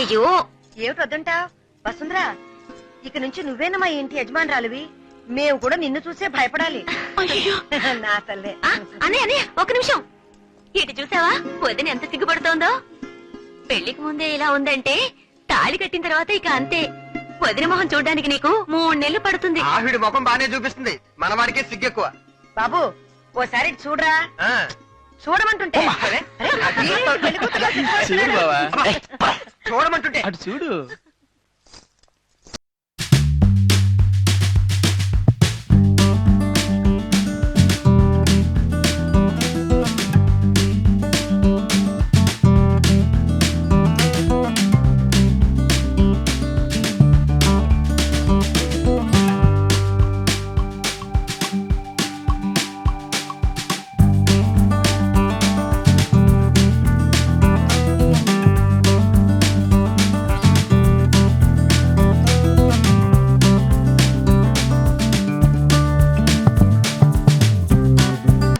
అయ్యయ్యో ఏమిటి వద్దంటా వసుంధరా, ఇక నుంచి నువ్వేనా మా ఇంటి యజమానురాలివి. మేము కూడా నిన్ను చూసే భయపడాలి. నా తల్లే. అనే ఒక నిమిషం ఇటు చూసావా వదిన ఎంత సిగ్గుపడుతోందో. పెళ్లికి ముందే ఇలా ఉందంటే తాళి కట్టిన తర్వాత ఇక అంతే. వదిన మొహం చూడడానికి నీకు 3 నెలలు పడుతుంది. ఆవిడ ముఖం బానే చూపిస్తుంది, మన వాడికే సిగ్గెక్కువ. బాబు ఓసారి ఇటు చూడరా. చూడమంటుంటే చూడమంటుంటే అటు చూడు.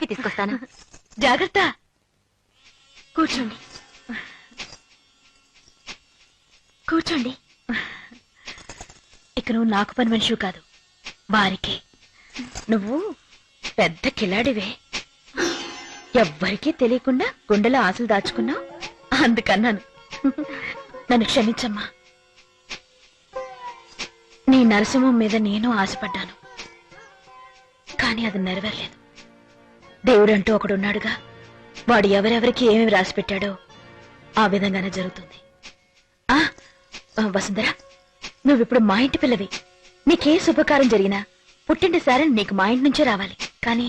తీసుకొస్తాను. జాగ్రత్త. కూర్చోండి కూర్చోండి. ఇక నువ్వు నాకు పని మనిషివి కాదు, వారికే. నువ్వు పెద్ద కిలాడివే. ఎవ్వరికీ తెలియకుండా గుండెలో ఆశలు దాచుకున్నావు, అందుకన్నాను. నన్ను క్షమించమ్మా. నీ నరసింహం మీద నేను ఆశపడ్డాను, కానీ అది నెరవేరలేదు. దేవుడంటూ ఒకడున్నాడుగా, వాడు ఎవరెవరికి ఏమేమి రాసి పెట్టాడో ఆ విధంగానే జరుగుతుంది. వసుంధర, నువ్విప్పుడు మా ఇంటి పిల్లవి. నీకే శుభకారం జరిగినా పుట్టింటి సారని నీకు మా ఇంటి నుంచే రావాలి. కానీ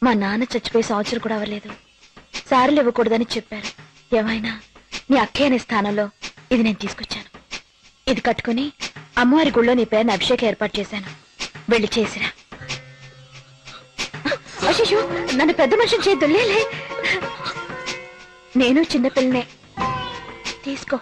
మా నాన్న చచ్చిపోయే సంవత్సరం కూడా అవ్వలేదు, సారీలు ఇవ్వకూడదని చెప్పారు. ఏమైనా నీ అక్కయ్య అనే స్థానంలో ఇది నేను తీసుకొచ్చాను. ఇది కట్టుకుని అమ్మవారి గుళ్ళో నీ పేరుని అభిషేకం ఏర్పాటు చేశాను. వెళ్ళి చేసిరా. అయ్యో, నన్ను పెద్ద మనిషిని చేద్దులేలే, నేను చిన్నపిల్లనే. తీసుకో.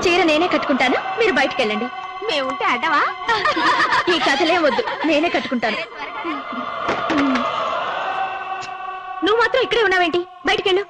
చీర నేనే కట్టుకుంటాను, మీరు బయటికి వెళ్ళండి. మేముంటే అడ్డవా? ఈ కథలే వద్దు, నేనే కట్టుకుంటాను. నువ్వు మాత్రం ఇక్కడే ఉన్నావేంటి? బయటికెళ్ళు.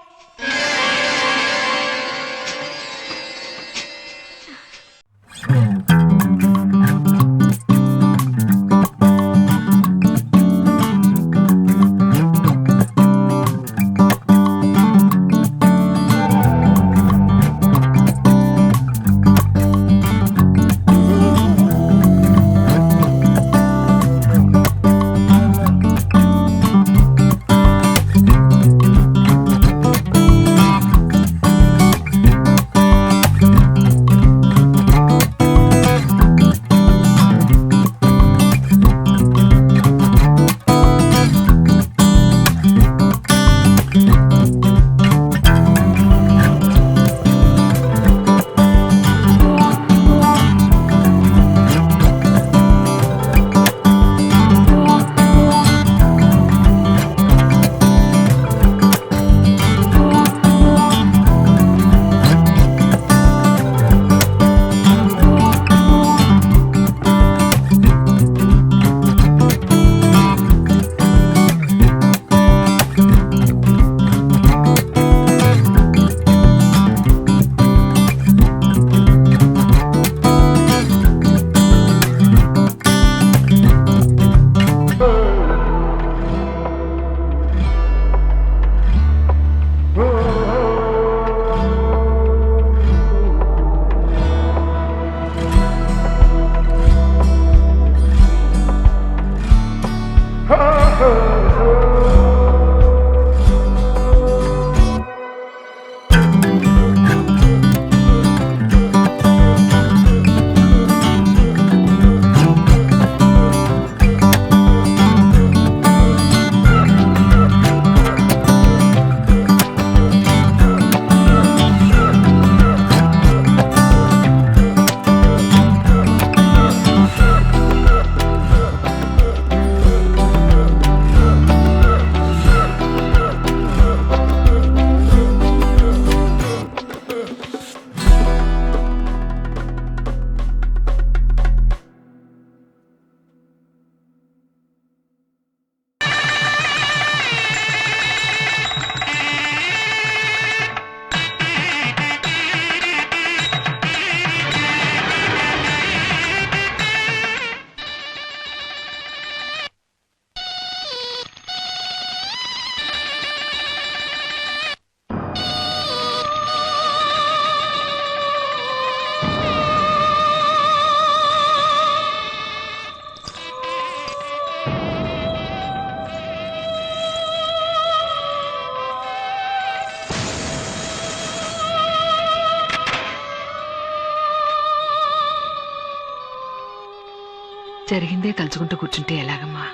జరిగిందే తలుచుకుంటూ కూర్చుంటే ఎలాగమ్మా?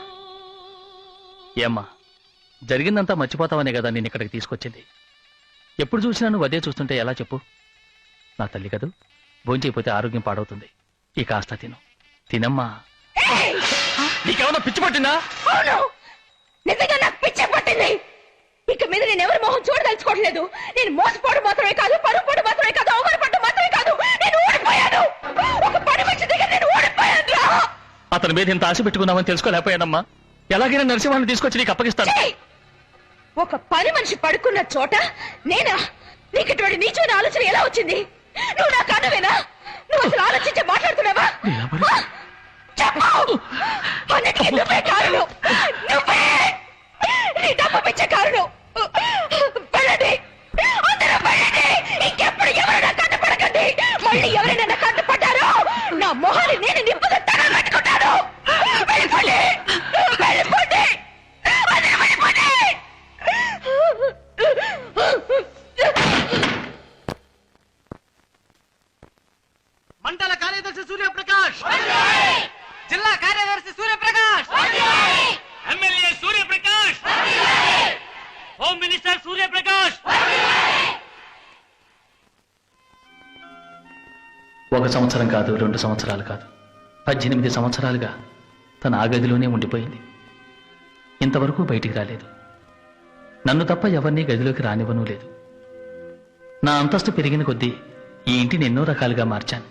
ఏమ్మా, జరిగిందంతా మర్చిపోతావనే కదా నేను ఇక్కడికి తీసుకొచ్చింది. ఎప్పుడు చూసినా నువ్వు అదే చూస్తుంటే ఎలా చెప్పు? నా తల్లి కదూ, భోంచేయపోతే ఆరోగ్యం పాడవుతుంది. ఈ కాస్త తిను, తినమ్మా. నీకేమన్నా పిచ్చి పట్టిందా? అవును, నిజంగా నాకు పిచ్చి పట్టింది. ఇక మీద నేను ఎవరి మొహం చూడదలుచుకోవట్లేదు. నేను మోసపోవడం మాత్రమే కాదు, పరుపోవడం మాత్రమే కాదు, అవమానపడడం మాత్రమే కాదు, నేను ఓడిపోయాను. ఒక పని మనిషి దగ్గర నేను ఓడిపోయాను రా. అతని మీద ఇంత ఆశ పెట్టుకున్నామని తెలుసుకోలేకపోయానమ్మా. ఎలాగైనా నరసింహాన్ని తీసుకొచ్చి నీకు అప్పగిస్తాను. ఛీ! ఒక పని మనిషి పడుకున్న చోట నేనా? నీకు ఇటువంటి నీచమైన ఆలోచన ఎలా వచ్చింది? నువ్వు నా కనువేనా? నువ్వు అసలు ఆలోచించే మాట్లాడుతున్నావా? ఆ? చెప్పు! అన్నిటికీ నువ్వే కారణం. నువ్వే నీ డబ్బు పిచ్చే కారణం. వెళ్ళండి, అందరూ వెళ్ళండి. ఇంకెప్పుడు ఎవరైనా కట్టుపడకండి. మళ్ళీ ఎవరైనా కట్టుపడ్డారో నా మొహాన్ని నేను నిప్పుగా తగలబెట్టుకుంటాను. వెళ్ళిపోండి, వెళ్ళిపోండి, అందరూ వెళ్ళిపోండి. మండల కార్యదర్శి సూర్యప్రకాష్, జిల్లా కార్యదర్శి Suryaprakash, MLA Suryaprakash, home minister Suryaprakash. ఒక సంవత్సరం కాదు, 2 సంవత్సరాలు కాదు, 18 సంవత్సరాలుగా తన ఆ గదిలోనే ఉండిపోయింది. ఇంతవరకు బయటికి రాలేదు. నన్ను తప్ప ఎవరినీ గదిలోకి రానివ్వనూ లేదు. నా అంతస్తు పెరిగిన కొద్దీ ఈ ఇంటిని ఎన్నో రకాలుగా మార్చాను.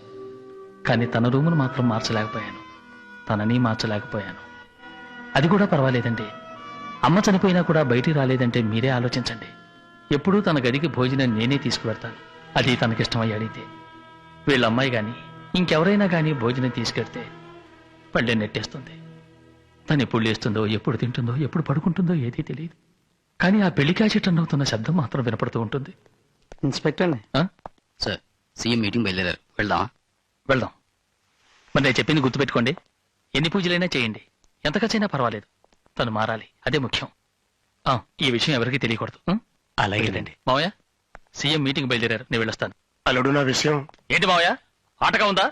కానీ తన రూమును మాత్రం మార్చలేకపోయాను, తనని మార్చలేకపోయాను. అది కూడా పర్వాలేదండి. అమ్మ చనిపోయినా కూడా బయటికి రాలేదంటే మీరే ఆలోచించండి. ఎప్పుడూ తన గదికి భోజనం నేనే తీసుకువెడతాను, అది తనకిష్టమై అడిగితే. వీళ్ళ అమ్మాయి గాని ఇంకెవరైనా గాని భోజనం తీసుకెడితే పళ్ళే నెట్టేస్తుంది. తను ఎప్పుడు లేస్తుందో, ఎప్పుడు తింటుందో, ఎప్పుడు పడుకుంటుందో ఏదీ తెలియదు. కానీ ఆ పెళ్లి క్యాచెట్ అవుతున్న శబ్దం మాత్రం వినపడుతూ ఉంటుంది. ఇన్స్పెక్టర్ ఆ? సార్, సీఎం మీటింగ్ బయలుదేరారు, వెళ్దామా? వెళ్దాం. మరి నేను చెప్పింది గుర్తుపెట్టుకోండి. ఎన్ని పూజలైనా చేయండి, ఎంత ఖర్చైనా పర్వాలేదు, తను మారాలి, అదే ముఖ్యం. ఈ విషయం ఎవరికీ తెలియకూడదు. అలాగేనండి. మావయ్య, సీఎం మీటింగ్ బయలుదేరారు, నేను వెళ్ళొస్తాను. అల్లుడు, నా విషయం ఏంటి మావయ్య, ఆటగా ఉందా?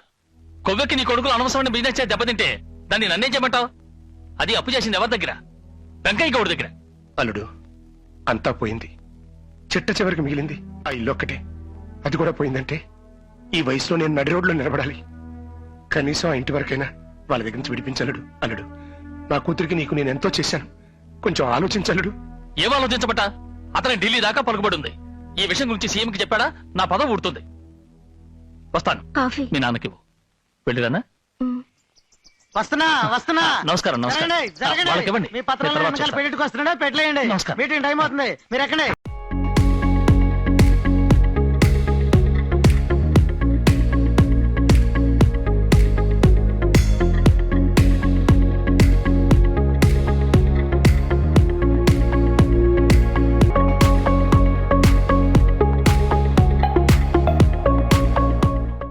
కొవ్వెక్కి నీ కొడుకులు అనవసరమైన బిజినెస్ చేసి దెబ్బతింటే దాన్ని నన్నేం చేయమంటావు? అది అప్పు చేసింది ఎవరి దగ్గర? వెంకయ్య గౌడి దగ్గర. అల్లుడు, అంతా పోయింది. చిట్ట చివరికి మిగిలింది ఆ ఇల్లు ఒక్కటే. అది కూడా పోయిందంటే ఈ వయసులో నేను నడి రోడ్లో నిలబడాలి. కనీసం ఆ ఇంటి వరకైనా వాళ్ళ దగ్గర నుంచి విడిపించలుడు. అల్లుడు, నా కూతురికి నీకు నేను ఎంతో చేశాను, కొంచెం ఆలోచించలుడు. ఏం ఆలోచించబట్ట? అతని ఢిల్లీ దాకా పలుకుబడి ఉంది. ఈ విషయం గురించి సీఎంకి చెప్పాడా నా పదవి ఊడుతుంది. వస్తాను, కాఫీ. మీ నాన్నకి ఇవ్వు. వెళ్ళిరానా? వస్తున్నా వస్తున్నా. నమస్కారం, నమస్కారం. జరగండి, జరగండి. వాళ్ళకి ఇవ్వండి. మీ పత్రాలు నేను తర్వాత వెనకాల చూస్తాను. పెట్టికి వస్తున్నాడా? పెట్టలేయండి. నమస్కారం. మీటింగ్ టైం అవుతుంది, మీరు ఎక్కడే.